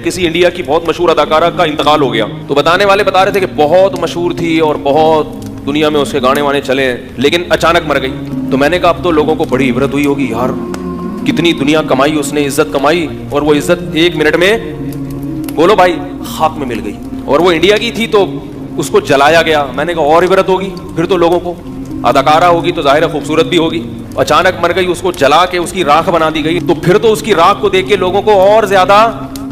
کسی انڈیا کی بہت مشہور اداکارہ کا انتقال ہو گیا تو بتانے والے بتا رہے تھے کہ بہت مشہور تھی اور بہت دنیا میں اس کے گانے وانے چلے لیکن اچانک مر گئی. تو میں نے کہا اب تو لوگوں کو بڑی عبرت ہوئی ہوگی یار, کتنی دنیا کمائی اس نے, عزت کمائی, اور وہ عزت 1 منٹ میں بولو بھائی خاک میں مل گئی. اور وہ انڈیا کی تھی تو اس کو جلایا گیا. میں نے کہا اور عبرت ہوگی پھر تو لوگوں کو, اداکارہ ہوگی تو ظاہر ہے خوبصورت بھی ہوگی, اچانک مر گئی, اس کو جلا کے اس کی راکھ بنا دی گئی, تو پھر تو اس کی راکھ کو دیکھ کے لوگوں کو اور زیادہ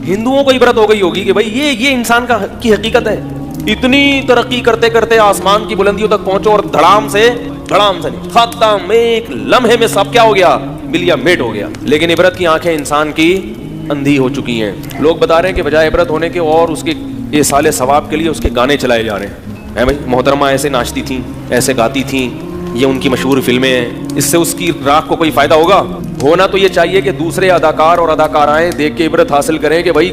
ہندوؤں کو عبرت ہو گئی ہوگی کہ بھائی یہ انسان کی حقیقت ہے. اتنی ترقی کرتے کرتے آسمان کی بلندیوں تک پہنچو اور دھڑام سے نہیں, ختم, ایک لمحے میں سب کیا ہو گیا, ملیا میٹ ہو گیا. لیکن عبرت کی آنکھیں انسان کی اندھی ہو چکی ہیں. لوگ بتا رہے ہیں کہ بجائے عبرت ہونے کے اور اس کے ایصال ثواب کے لیے اس کے گانے چلائے جا رہے ہیں. بھائی محترمہ ایسے ناچتی تھیں, ایسے گاتی تھیں, یہ ان کی مشہور فلمیں ہیں, اس سے اس کی راکھ کو کوئی فائدہ ہوگا؟ ہونا تو یہ چاہیے کہ دوسرے اداکار اور اداکارائیں دیکھ کے عبرت حاصل کریں کہ بھائی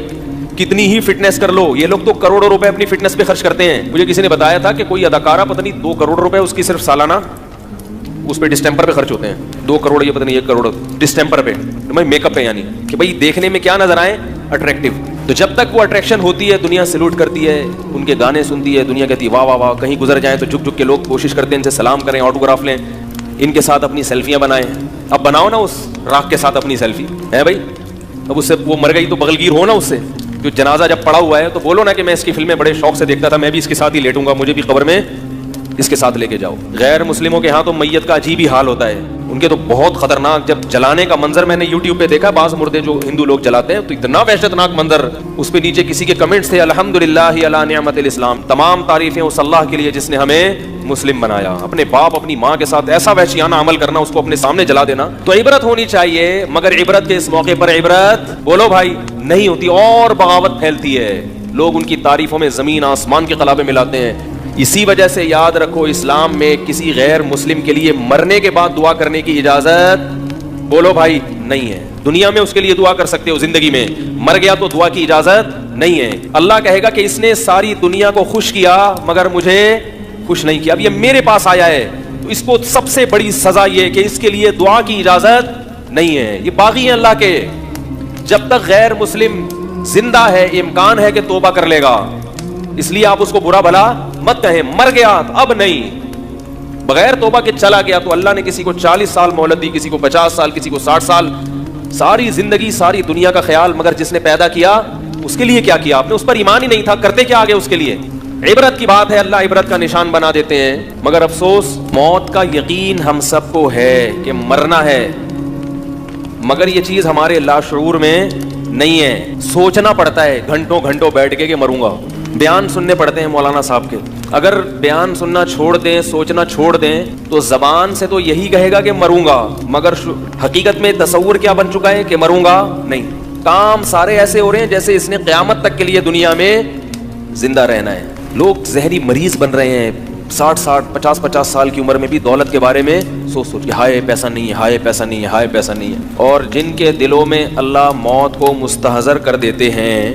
کتنی ہی فٹنس کر لو. یہ لوگ تو کروڑوں روپے اپنی فٹنس پہ خرچ کرتے ہیں. مجھے کسی نے بتایا تھا کہ کوئی اداکارہ پتہ نہیں 2 کروڑ روپے اس کی صرف سالانہ اس پہ ڈسٹمپر پہ خرچ ہوتے ہیں. 2 کروڑ یہ پتہ نہیں 1 کروڑ ڈسٹمپر پہ, میک اپ پہ, یعنی کہ بھائی دیکھنے میں کیا نظر آئے, اٹریکٹیو. تو جب تک وہ اٹریکشن ہوتی ہے دنیا سلوٹ کرتی ہے, ان کے گانے سنتی ہے, دنیا کہتی ہے واہ واہ واہ. کہیں گزر جائیں تو جھک جھک کے لوگ کوشش کرتے ہیں ان سے سلام کریں, آٹوگراف لیں, ان کے ساتھ اپنی سیلفیاں بنائیں. اب بناؤ نا اس راکھ کے ساتھ اپنی سیلفی ہے بھائی. اب اس سے وہ مر گئی تو بغلگیر ہو نا اس سے. جو جنازہ جب پڑا ہوا ہے تو بولو نا کہ میں اس کی فلمیں بڑے شوق سے دیکھتا تھا, میں بھی اس کے ساتھ ہی لیٹوں گا, مجھے بھی قبر میں اس کے ساتھ لے کے جاؤ. غیر مسلموں کے ہاں تو میت کا عجیب ہی حال ہوتا ہے. ان کے تو بہت خطرناک, جب جلانے کا منظر میں نے یوٹیوب پہ دیکھا, بعض مردے جو ہندو لوگ جلاتے ہیں تو اتنا وحشتناک منظر. اس پہ نیچے کسی کے کمنٹس تھے الحمدللہ علی نعمت الاسلام, تمام تعریفیں اس اللہ کے لیے جس نے ہمیں مسلم بنایا. اپنے باپ اپنی ماں کے ساتھ ایسا وحشیانہ عمل کرنا, اس کو اپنے سامنے جلا دینا. تو عبرت ہونی چاہیے, مگر عبرت کے اس موقع پر عبرت بولو بھائی نہیں ہوتی, اور بغاوت پھیلتی ہے. لوگ ان کی تعریفوں میں زمین آسمان کے قلابے ملاتے ہیں. اسی وجہ سے یاد رکھو, اسلام میں کسی غیر مسلم کے لیے مرنے کے بعد دعا کرنے کی اجازت بولو بھائی نہیں ہے. دنیا میں اس کے لیے دعا کر سکتے ہو, زندگی میں مر گیا تو دعا کی اجازت نہیں ہے. اللہ کہے گا کہ اس نے ساری دنیا کو خوش کیا مگر مجھے خوش نہیں کیا. اب یہ میرے پاس آیا ہے تو اس کو سب سے بڑی سزا یہ کہ اس کے لیے دعا کی اجازت نہیں ہے. یہ باغی ہیں اللہ کے. جب تک غیر مسلم زندہ ہے امکان ہے کہ توبہ کر لے گا, اس لیے آپ اس کو برا بھلا مت کہیں. مر گیا اب نہیں, بغیر توبہ کے چلا گیا تو اللہ نے کسی کو 40 سال مہلت دی, کسی کو 50 سال, کسی کو 60 سال, ساری زندگی ساری دنیا کا خیال. مگر جس نے پیدا کیا اس کے لیے کیا کیا آپ نے؟ اس پر ایمان ہی نہیں تھا, کرتے کیا آگے اس کے لیے؟ عبرت کی بات ہے, اللہ عبرت کا نشان بنا دیتے ہیں. مگر افسوس موت کا یقین ہم سب کو ہے کہ مرنا ہے, مگر یہ چیز ہمارے لاشعور میں نہیں ہے. سوچنا پڑتا ہے گھنٹوں گھنٹوں بیٹھ کے کہ مروں گا. بیان سننے پڑتے ہیں مولانا صاحب کے. اگر بیان سننا چھوڑ دیں, سوچنا چھوڑ دیں تو زبان سے تو یہی کہے گا کہ مروں گا, مگر حقیقت میں تصور کیا بن چکا ہے کہ مروں گا نہیں. کام سارے ایسے ہو رہے ہیں جیسے اس نے قیامت تک کے لیے دنیا میں زندہ رہنا ہے. لوگ زہری مریض بن رہے ہیں 60 50 سال کی عمر میں بھی, دولت کے بارے میں سوچ کے ہائے پیسہ نہیں ہے, ہائے پیسہ نہیں ہے, ہائے پیسہ نہیں ہے. اور جن کے دلوں میں اللہ موت کو مستحضر کر دیتے ہیں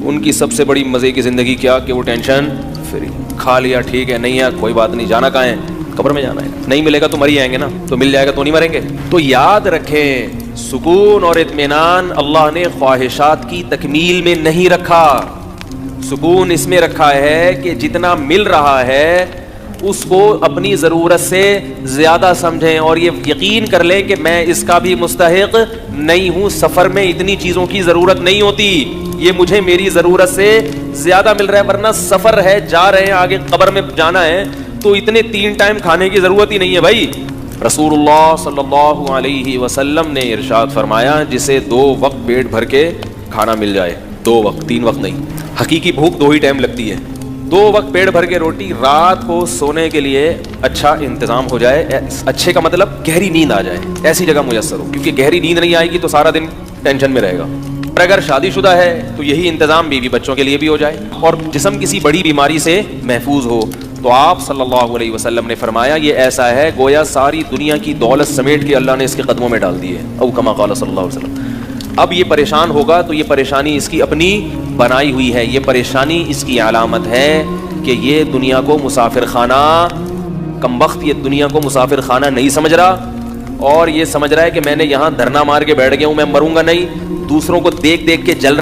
ان کی سب سے بڑی مزے کی زندگی کیا کہ وہ ٹینشن فری, کھا لیا ٹھیک ہے, نہیں ہے کوئی بات نہیں, جانا کہاں ہے؟ قبر میں جانا ہے. نہیں ملے گا تو مر ہی آئیں گے نا, تو مل جائے گا تو نہیں مریں گے. تو یاد رکھیں سکون اور اطمینان اللہ نے خواہشات کی تکمیل میں نہیں رکھا. سکون اس میں رکھا ہے کہ جتنا مل رہا ہے اس کو اپنی ضرورت سے زیادہ سمجھیں, اور یہ یقین کر لیں کہ میں اس کا بھی مستحق نہیں ہوں. سفر میں اتنی چیزوں کی ضرورت نہیں ہوتی, یہ مجھے میری ضرورت سے زیادہ مل رہا ہے. ورنہ سفر ہے, جا رہے ہیں آگے قبر میں جانا ہے تو اتنے 3 ٹائم کھانے کی ضرورت ہی نہیں ہے بھائی. رسول اللہ صلی اللہ علیہ وسلم نے ارشاد فرمایا جسے 2 وقت پیٹ بھر کے کھانا مل جائے, 2 وقت 3 وقت نہیں, حقیقی بھوک 2 ہی ٹائم لگتی ہے, 2 وقت پیٹ بھر کے روٹی, رات کو سونے کے لیے اچھا انتظام ہو جائے. اچھے کا مطلب گہری نیند آ جائے, ایسی جگہ میسر ہو, کیونکہ گہری نیند نہیں آئے گی تو سارا دن ٹینشن میں رہے گا. اور اگر شادی شدہ ہے تو یہی انتظام بیوی بچوں کے لیے بھی ہو جائے, اور جسم کسی بڑی بیماری سے محفوظ ہو. تو آپ صلی اللہ علیہ وسلم نے فرمایا یہ ایسا ہے گویا ساری دنیا کی دولت سمیٹ کے اللہ نے اس کے قدموں میں ڈال دی ہے, او کما قال صلی اللہ علیہ وسلم. اب یہ پریشان ہوگا تو یہ پریشانی اس کی اپنی بنائی ہوئی ہے, یہ پریشانی اس کی علامت ہے کہ یہ دنیا کو مسافر خانہ, کمبخت یہ دنیا کو مسافر خانہ نہیں سمجھ رہا, اور یہ سمجھ رہا ہے کہ میں نے یہاں دھرنا مار کے بیٹھ گیا ہوں, میں مروں گا نہیں, دوسروں کو دیکھ دیکھ کے جل